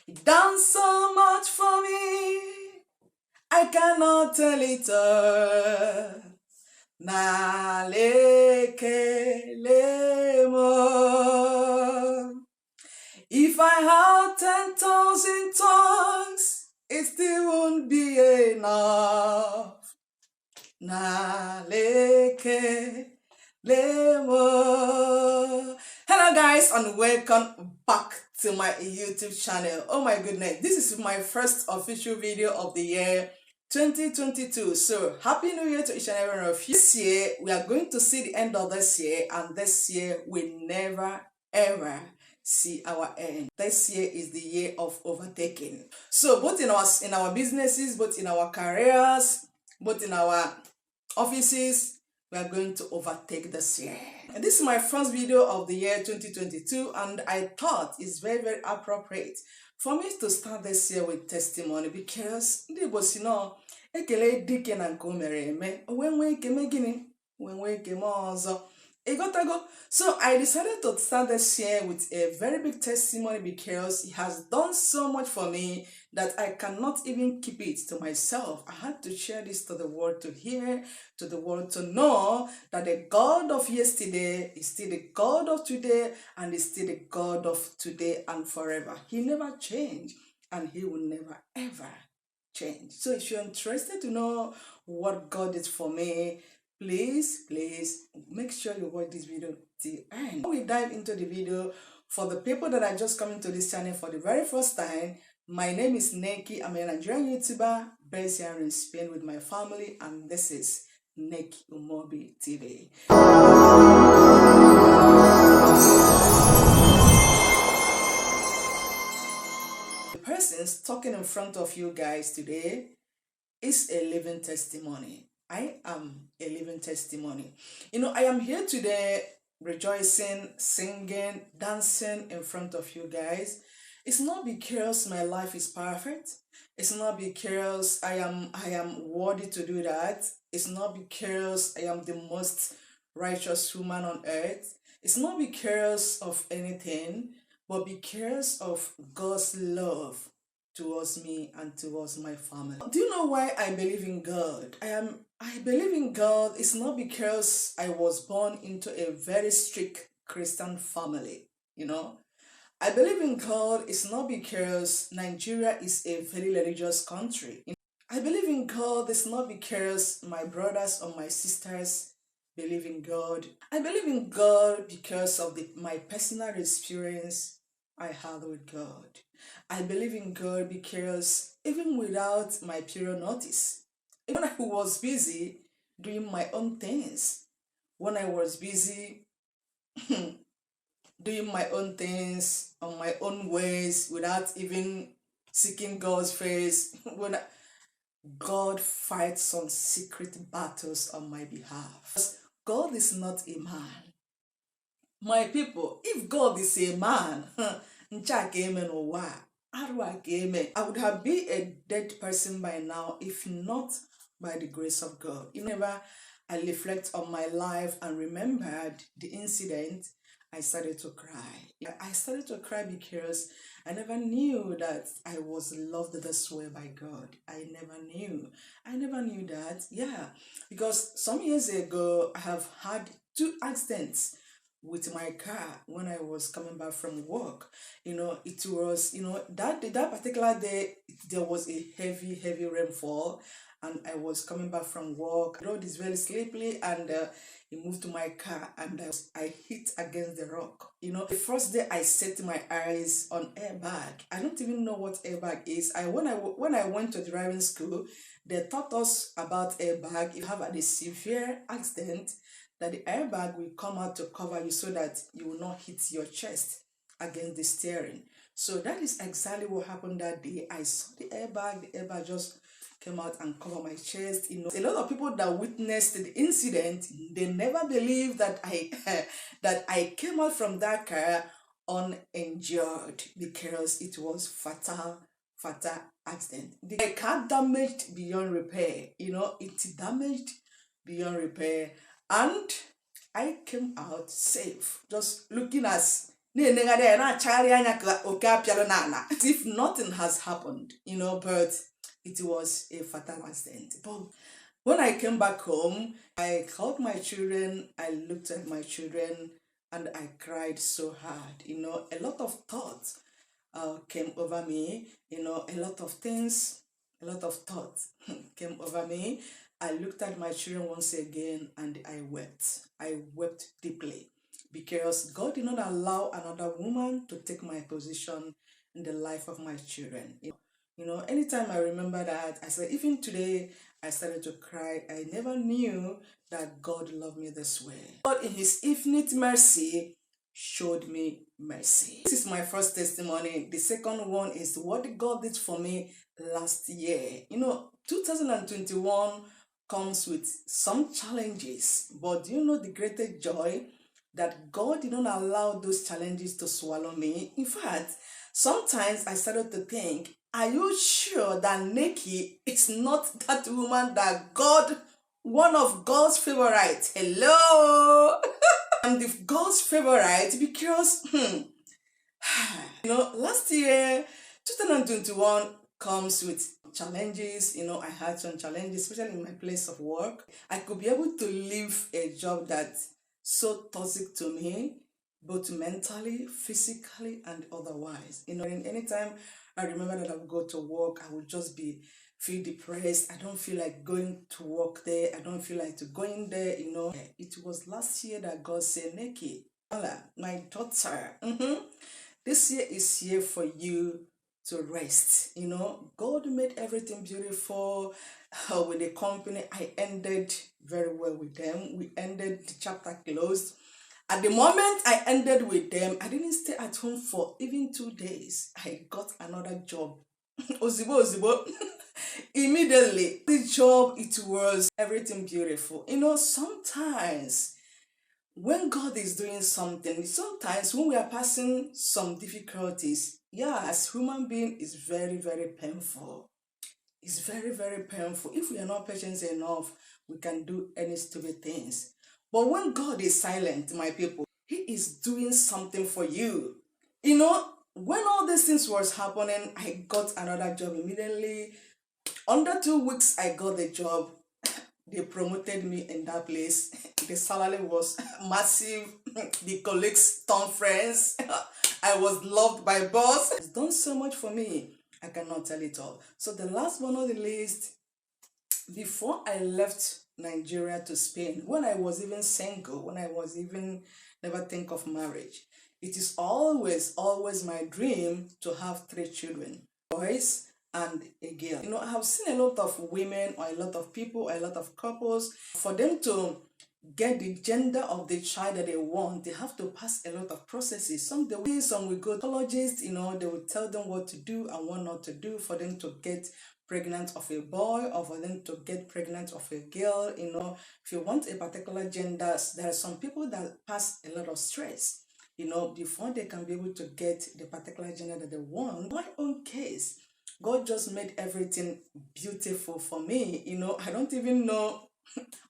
He done so much for me, I cannot tell it all. Nalekelemo. If I had 10,000 tongues, it still won't be enough. Nalekelemo. Hello guys and welcome back to my YouTube channel. Oh my goodness, this is my first official video of the year 2022. So happy new year to each and every one of you. This year we are going to see the end of this year, and this year we never ever see our end. This year is the year of overtaking. So both in our businesses, both in our careers, both in our offices, we are going to overtake this year. And this is my first video of the year 2022, and I thought it's very appropriate for me to start this year with testimony, because ekele dike na nke o mere eme, when so I decided to start this year with a very big testimony, because he has done so much for me that I cannot even keep it to myself. I had to share this to the world to hear, to the world to know that the God of yesterday is still the God of today, and is still the God of today and forever. He never changed, and he will never ever change. So if you're interested to know what God is for me, please make sure you watch this video till end. Before we dive into the video, for the people that are just coming to this channel for the very first time, my name is Neki. I'm a Nigerian YouTuber based here in Spain with my family, and this is Neki Umobi TV. The person talking in front of you guys today is a living testimony. I am a living testimony. I am here today rejoicing, singing, dancing in front of you guys. It's not because my life is perfect. It's not because I am worthy to do that. It's not because I am the most righteous woman on earth. It's not because of anything, but because of God's love towards me and towards my family. Do you know why I believe in God? I believe in God. It's not because I was born into a very strict Christian family, I believe in God. It's not because Nigeria is a very religious country. I believe in God. It's not because my brothers or my sisters believe in God. I believe in God because of my personal experience I had with God. I believe in God because even without my prior notice, when I was busy doing my own things, when I was busy doing my own things on my own ways without even seeking God's face, God fights some secret battles on my behalf. God is not a man. My people, if God is a man, I would have been a dead person by now, if not by the grace of God. Whenever I reflect on my life and remembered the incident, I started to cry. I started to cry because I never knew that I was loved this way by God. I never knew that. Yeah, because some years ago, I have had 2 accidents with my car when I was coming back from work. It was, that particular day, there was a heavy rainfall, and I was coming back from work. The road is very slippery, and it moved to my car, and I hit against the rock. The first day I set my eyes on airbag. I don't even know what airbag is. When I went to driving school, they taught us about airbag. If you have a severe accident, that the airbag will come out to cover you so that you will not hit your chest against the steering. So that is exactly what happened that day. I saw the airbag just came out and covered my chest. A lot of people that witnessed the incident, they never believed that I came out from that car uninjured, because it was fatal accident. The car damaged beyond repair. It damaged beyond repair. And I came out safe, just looking as if nothing has happened, but it was a fatal accident. But when I came back home, I called my children, I looked at my children, and I cried so hard. A lot of thoughts came over me, a lot of things, a lot of thoughts came over me. I looked at my children once again and I wept. I wept deeply because God did not allow another woman to take my position in the life of my children. Anytime I remember that, I said, even today, I started to cry. I never knew that God loved me this way. God, in His infinite mercy, showed me mercy. This is my first testimony. The second one is what God did for me last year. 2021 comes with some challenges, but do you know the greatest joy? That God did not allow those challenges to swallow me. In fact, sometimes I started to think, are you sure that Nikki is not that woman that God, one of God's favorites? Hello? I'm the God's favorite because, last year, 2021 comes with challenges. I had some challenges, especially in my place of work. I could be able to leave a job that's so toxic to me, both mentally, physically, and otherwise. And anytime I remember that I would go to work, I would just feel depressed. I don't feel like going to work there. I don't feel like to going there. It was last year that God said, Nikki, my daughter, this year is here for you to rest. God made everything beautiful with the company. I ended very well with them. We ended the chapter closed. At the moment I ended with them, I didn't stay at home for even 2 days. I got another job. Ozibo. Immediately. The job, it was everything beautiful. Sometimes when God is doing something, sometimes when we are passing some difficulties, as human being, it's very, very painful. It's very, very painful. If we are not patient enough, we can do any stupid things. But when God is silent, my people, He is doing something for you. When all these things was happening, I got another job immediately. Under 2 weeks, I got the job. They promoted me in that place. The salary was massive. The colleagues turned friends. I was loved by boss. It's done so much for me. I cannot tell it all. So the last but not the least, before I left Nigeria to Spain, when I was even single, when I was even never think of marriage, it is always, always my dream to have 3 children, boys and a girl. I have seen a lot of women or a lot of people, a lot of couples, for them to get the gender of the child that they want, they have to pass a lot of processes. Some will go to psychologists, they will tell them what to do and what not to do for them to get pregnant of a boy or for them to get pregnant of a girl. If you want a particular gender, there are some people that pass a lot of stress, before they can be able to get the particular gender that they want. In my own case, God just made everything beautiful for me. I don't even know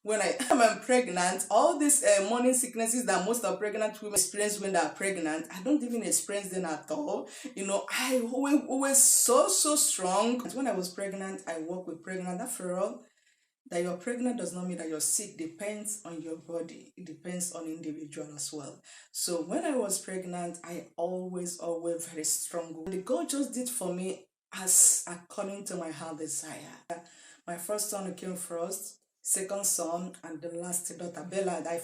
when I am pregnant, all these morning sicknesses that most of pregnant women experience when they are pregnant, I don't even experience them at all. I always so strong. When I was pregnant, I work with pregnant. After all, that you're pregnant does not mean that you're sick. Depends on your body. It depends on individual as well. So when I was pregnant, I always very strong. And God just did for me as according to my heart desire. My first son came first, second son, and the last daughter, Bella. I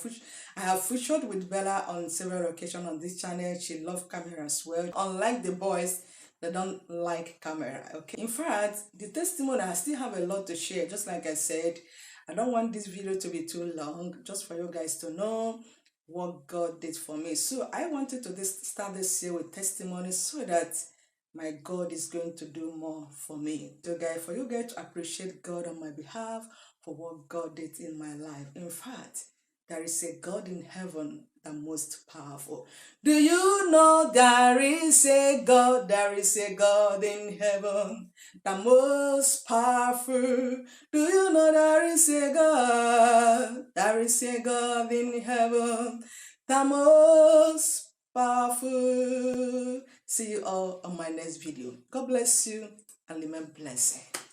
have featured with Bella on several occasions on this channel. She loves camera as well. Unlike the boys, they don't like camera, okay? In fact, the testimony, I still have a lot to share. Just like I said, I don't want this video to be too long, just for you guys to know what God did for me. So I wanted to start this year with testimonies so that my God is going to do more for me. So guys, for you guys to appreciate God on my behalf for what God did in my life. In fact, there is a God in heaven, the most powerful. Do you know there is a God in heaven, the most powerful? Do you know there is a God in heaven, the most powerful. See you all on my next video. God bless you and remain blessed.